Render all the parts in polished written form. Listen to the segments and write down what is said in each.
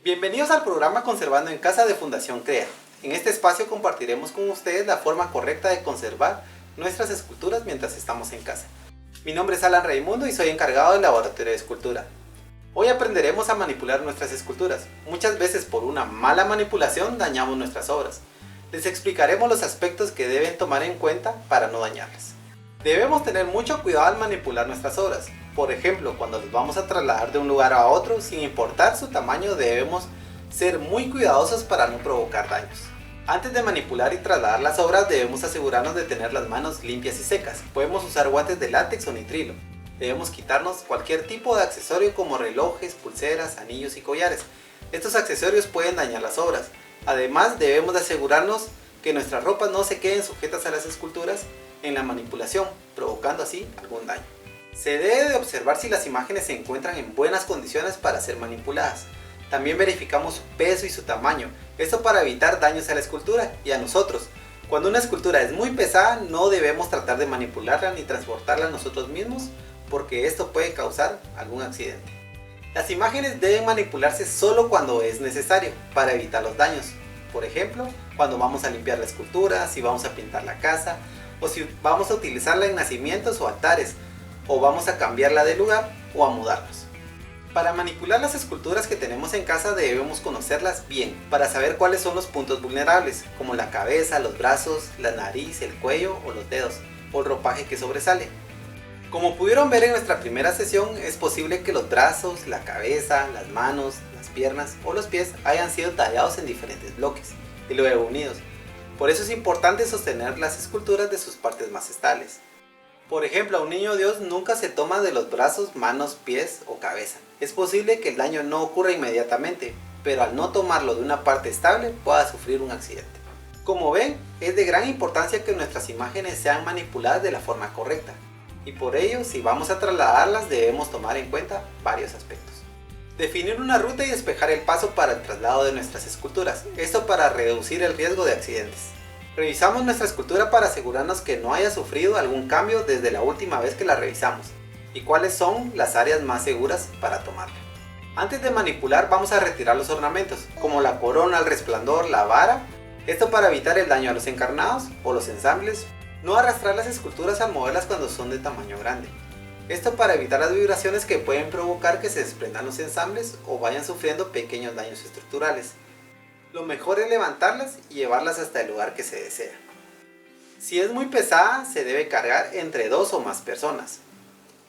Bienvenidos al programa Conservando en Casa de Fundación CREA. En este espacio compartiremos con ustedes la forma correcta de conservar nuestras esculturas mientras estamos en casa. Mi nombre es Alan Raimundo y soy encargado del Laboratorio de Escultura. Hoy aprenderemos a manipular nuestras esculturas. Muchas veces por una mala manipulación dañamos nuestras obras. Les explicaremos los aspectos que deben tomar en cuenta para no dañarlas. Debemos tener mucho cuidado al manipular nuestras obras. Por ejemplo, cuando los vamos a trasladar de un lugar a otro, sin importar su tamaño, debemos ser muy cuidadosos para no provocar daños. Antes de manipular y trasladar las obras, debemos asegurarnos de tener las manos limpias y secas. Podemos usar guantes de látex o nitrilo. Debemos quitarnos cualquier tipo de accesorio como relojes, pulseras, anillos y collares. Estos accesorios pueden dañar las obras. Además, debemos de asegurarnos que nuestras ropas no se queden sujetas a las esculturas en la manipulación, provocando así algún daño. Se debe de observar si las imágenes se encuentran en buenas condiciones para ser manipuladas. También verificamos su peso y su tamaño, esto para evitar daños a la escultura y a nosotros. Cuando una escultura es muy pesada, no debemos tratar de manipularla ni transportarla nosotros mismos, porque esto puede causar algún accidente. Las imágenes deben manipularse solo cuando es necesario, para evitar los daños. Por ejemplo, cuando vamos a limpiar la escultura, si vamos a pintar la casa, o si vamos a utilizarla en nacimientos o altares, o vamos a cambiarla de lugar o a mudarnos. Para manipular las esculturas que tenemos en casa debemos conocerlas bien, para saber cuáles son los puntos vulnerables, como la cabeza, los brazos, la nariz, el cuello o los dedos, o el ropaje que sobresale. Como pudieron ver en nuestra primera sesión, es posible que los brazos, la cabeza, las manos, las piernas o los pies hayan sido tallados en diferentes bloques y luego unidos. Por eso es importante sostener las esculturas de sus partes más estables. Por ejemplo, a un niño Dios nunca se toma de los brazos, manos, pies o cabeza. Es posible que el daño no ocurra inmediatamente, pero al no tomarlo de una parte estable pueda sufrir un accidente. Como ven, es de gran importancia que nuestras imágenes sean manipuladas de la forma correcta. Y por ello, si vamos a trasladarlas, debemos tomar en cuenta varios aspectos. Definir una ruta y despejar el paso para el traslado de nuestras esculturas, esto para reducir el riesgo de accidentes. Revisamos nuestra escultura para asegurarnos que no haya sufrido algún cambio desde la última vez que la revisamos y cuáles son las áreas más seguras para tomarla. Antes de manipular vamos a retirar los ornamentos, como la corona, el resplandor, la vara, esto para evitar el daño a los encarnados o los ensambles. No arrastrar las esculturas al moverlas cuando son de tamaño grande. Esto para evitar las vibraciones que pueden provocar que se desprendan los ensambles o vayan sufriendo pequeños daños estructurales. Lo mejor es levantarlas y llevarlas hasta el lugar que se desea. Si es muy pesada, se debe cargar entre 2 o más personas,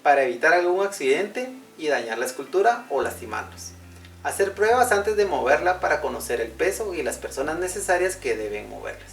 para evitar algún accidente y dañar la escultura o lastimarlos. Hacer pruebas antes de moverla para conocer el peso y las personas necesarias que deben moverlas.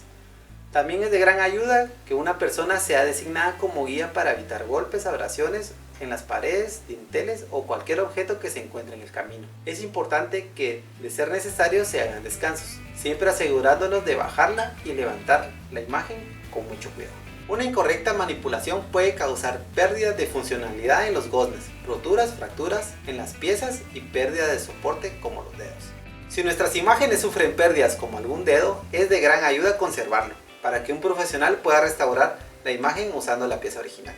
También es de gran ayuda que una persona sea designada como guía para evitar golpes, abrasiones en las paredes, dinteles o cualquier objeto que se encuentre en el camino. Es importante que, de ser necesario, se hagan descansos, siempre asegurándonos de bajarla y levantar la imagen con mucho cuidado. Una incorrecta manipulación puede causar pérdidas de funcionalidad en los goznes, roturas, fracturas en las piezas y pérdida de soporte como los dedos. Si nuestras imágenes sufren pérdidas como algún dedo, es de gran ayuda conservarlo, para que un profesional pueda restaurar la imagen usando la pieza original.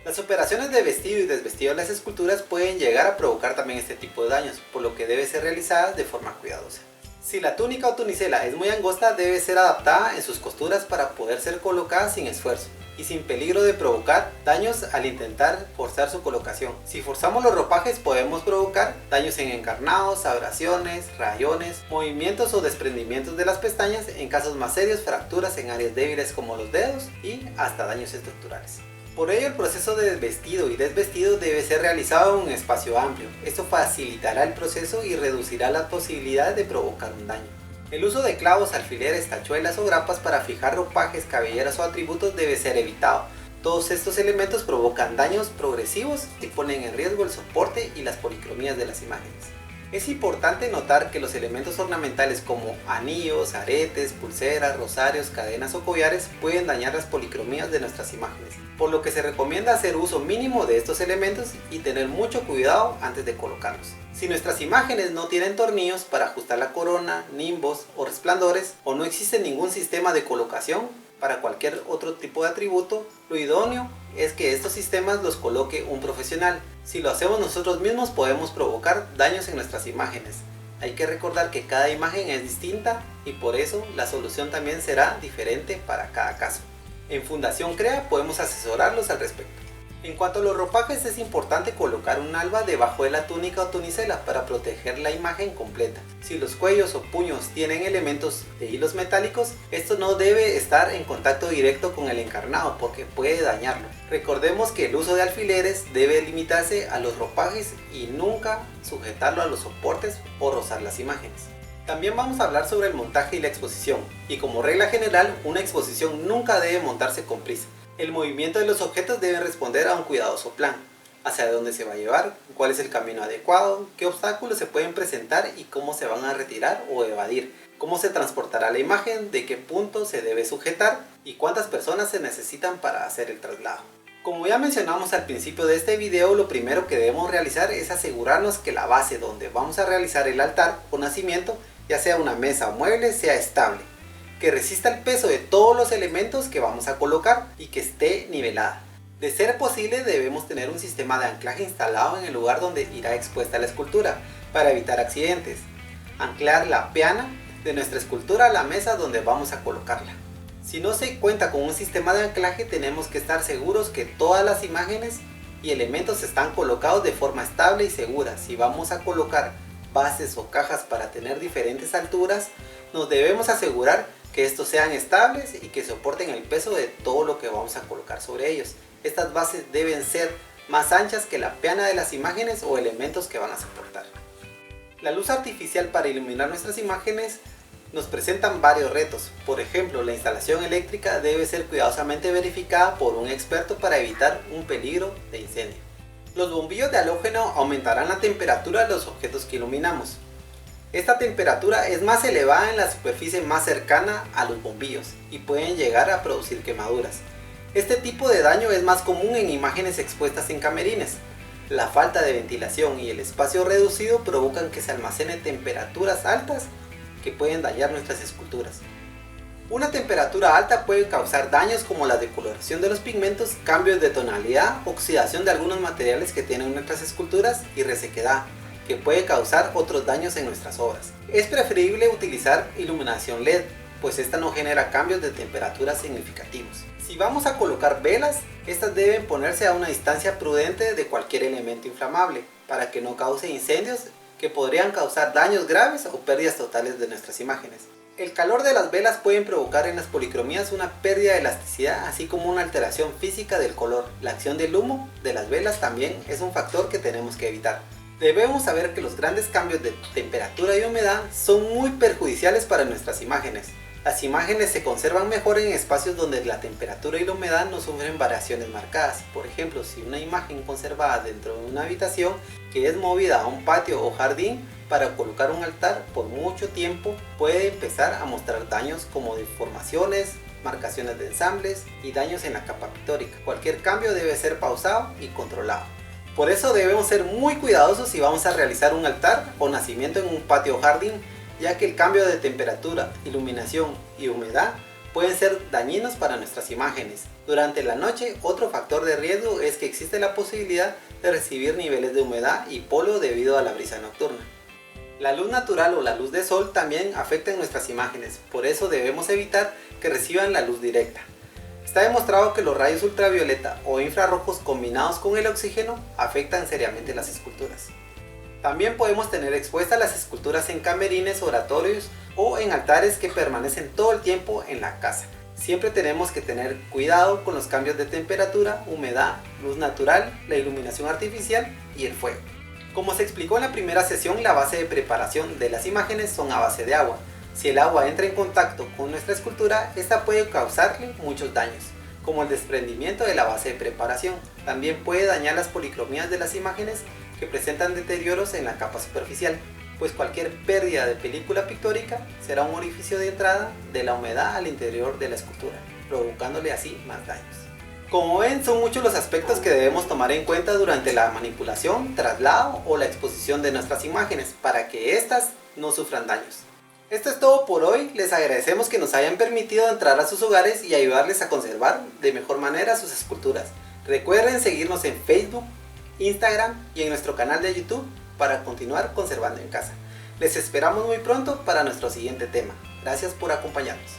Las operaciones de vestido y desvestido de las esculturas pueden llegar a provocar también este tipo de daños, por lo que debe ser realizadas de forma cuidadosa. Si la túnica o tunicela es muy angosta, debe ser adaptada en sus costuras para poder ser colocada sin esfuerzo y sin peligro de provocar daños al intentar forzar su colocación. Si forzamos los ropajes podemos provocar daños en encarnados, abrasiones, rayones, movimientos o desprendimientos de las pestañas, en casos más serios fracturas en áreas débiles como los dedos y hasta daños estructurales. Por ello el proceso de vestido y desvestido debe ser realizado en un espacio amplio. Esto facilitará el proceso y reducirá la posibilidad de provocar un daño. El uso de clavos, alfileres, tachuelas o grapas para fijar ropajes, cabelleras o atributos debe ser evitado. Todos estos elementos provocan daños progresivos y ponen en riesgo el soporte y las policromías de las imágenes. Es importante notar que los elementos ornamentales como anillos, aretes, pulseras, rosarios, cadenas o collares pueden dañar las policromías de nuestras imágenes, por lo que se recomienda hacer uso mínimo de estos elementos y tener mucho cuidado antes de colocarlos. Si nuestras imágenes no tienen tornillos para ajustar la corona, nimbos o resplandores, o no existe ningún sistema de colocación para cualquier otro tipo de atributo, lo idóneo es que estos sistemas los coloque un profesional. Si lo hacemos nosotros mismos podemos provocar daños en nuestras imágenes. Hay que recordar que cada imagen es distinta y por eso la solución también será diferente para cada caso. En Fundación CREA podemos asesorarlos al respecto. En cuanto a los ropajes, es importante colocar un alba debajo de la túnica o tunicela para proteger la imagen completa. Si los cuellos o puños tienen elementos de hilos metálicos, esto no debe estar en contacto directo con el encarnado porque puede dañarlo. Recordemos que el uso de alfileres debe limitarse a los ropajes y nunca sujetarlo a los soportes o rozar las imágenes. También vamos a hablar sobre el montaje y la exposición, y como regla general, una exposición nunca debe montarse con prisa. El movimiento de los objetos debe responder a un cuidadoso plan, hacia dónde se va a llevar, cuál es el camino adecuado, qué obstáculos se pueden presentar y cómo se van a retirar o evadir, cómo se transportará la imagen, de qué punto se debe sujetar y cuántas personas se necesitan para hacer el traslado. Como ya mencionamos al principio de este video, lo primero que debemos realizar es asegurarnos que la base donde vamos a realizar el altar o nacimiento, ya sea una mesa o mueble, sea estable, que resista el peso de todos los elementos que vamos a colocar y que esté nivelada. De ser posible, debemos tener un sistema de anclaje instalado en el lugar donde irá expuesta la escultura para evitar accidentes. Anclar la peana de nuestra escultura a la mesa donde vamos a colocarla. Si no se cuenta con un sistema de anclaje, tenemos que estar seguros que todas las imágenes y elementos están colocados de forma estable y segura. Si vamos a colocar bases o cajas para tener diferentes alturas, nos debemos asegurar que estos sean estables y que soporten el peso de todo lo que vamos a colocar sobre ellos. Estas bases deben ser más anchas que la peana de las imágenes o elementos que van a soportar. La luz artificial para iluminar nuestras imágenes nos presentan varios retos. Por ejemplo, la instalación eléctrica debe ser cuidadosamente verificada por un experto para evitar un peligro de incendio. Los bombillos de halógeno aumentarán la temperatura de los objetos que iluminamos. Esta temperatura es más elevada en la superficie más cercana a los bombillos y pueden llegar a producir quemaduras. Este tipo de daño es más común en imágenes expuestas en camerines. La falta de ventilación y el espacio reducido provocan que se almacenen temperaturas altas que pueden dañar nuestras esculturas. Una temperatura alta puede causar daños como la decoloración de los pigmentos, cambios de tonalidad, oxidación de algunos materiales que tienen nuestras esculturas y resequedad, que puede causar otros daños en nuestras obras. Es preferible utilizar iluminación LED, pues esta no genera cambios de temperatura significativos. Si vamos a colocar velas, estas deben ponerse a una distancia prudente de cualquier elemento inflamable, para que no cause incendios que podrían causar daños graves o pérdidas totales de nuestras imágenes. El calor de las velas pueden provocar en las policromías una pérdida de elasticidad, así como una alteración física del color. La acción del humo de las velas también es un factor que tenemos que evitar. Debemos saber que los grandes cambios de temperatura y humedad son muy perjudiciales para nuestras imágenes. Las imágenes se conservan mejor en espacios donde la temperatura y la humedad no sufren variaciones marcadas. Por ejemplo, si una imagen conservada dentro de una habitación que es movida a un patio o jardín para colocar un altar por mucho tiempo, puede empezar a mostrar daños como deformaciones, marcaciones de ensambles y daños en la capa pictórica. Cualquier cambio debe ser pausado y controlado. Por eso debemos ser muy cuidadosos si vamos a realizar un altar o nacimiento en un patio o jardín, ya que el cambio de temperatura, iluminación y humedad pueden ser dañinos para nuestras imágenes. Durante la noche, otro factor de riesgo es que existe la posibilidad de recibir niveles de humedad y polvo debido a la brisa nocturna. La luz natural o la luz de sol también afectan nuestras imágenes, por eso debemos evitar que reciban la luz directa. Está demostrado que los rayos ultravioleta o infrarrojos combinados con el oxígeno afectan seriamente las esculturas. También podemos tener expuestas las esculturas en camerines, oratorios o en altares que permanecen todo el tiempo en la casa. Siempre tenemos que tener cuidado con los cambios de temperatura, humedad, luz natural, la iluminación artificial y el fuego. Como se explicó en la primera sesión, la base de preparación de las imágenes son a base de agua. Si el agua entra en contacto con nuestra escultura, esta puede causarle muchos daños, como el desprendimiento de la base de preparación. También puede dañar las policromías de las imágenes que presentan deterioros en la capa superficial, pues cualquier pérdida de película pictórica será un orificio de entrada de la humedad al interior de la escultura, provocándole así más daños. Como ven, son muchos los aspectos que debemos tomar en cuenta durante la manipulación, traslado o la exposición de nuestras imágenes para que éstas no sufran daños. Esto es todo por hoy, les agradecemos que nos hayan permitido entrar a sus hogares y ayudarles a conservar de mejor manera sus esculturas. Recuerden seguirnos en Facebook, Instagram y en nuestro canal de YouTube para continuar conservando en casa. Les esperamos muy pronto para nuestro siguiente tema. Gracias por acompañarnos.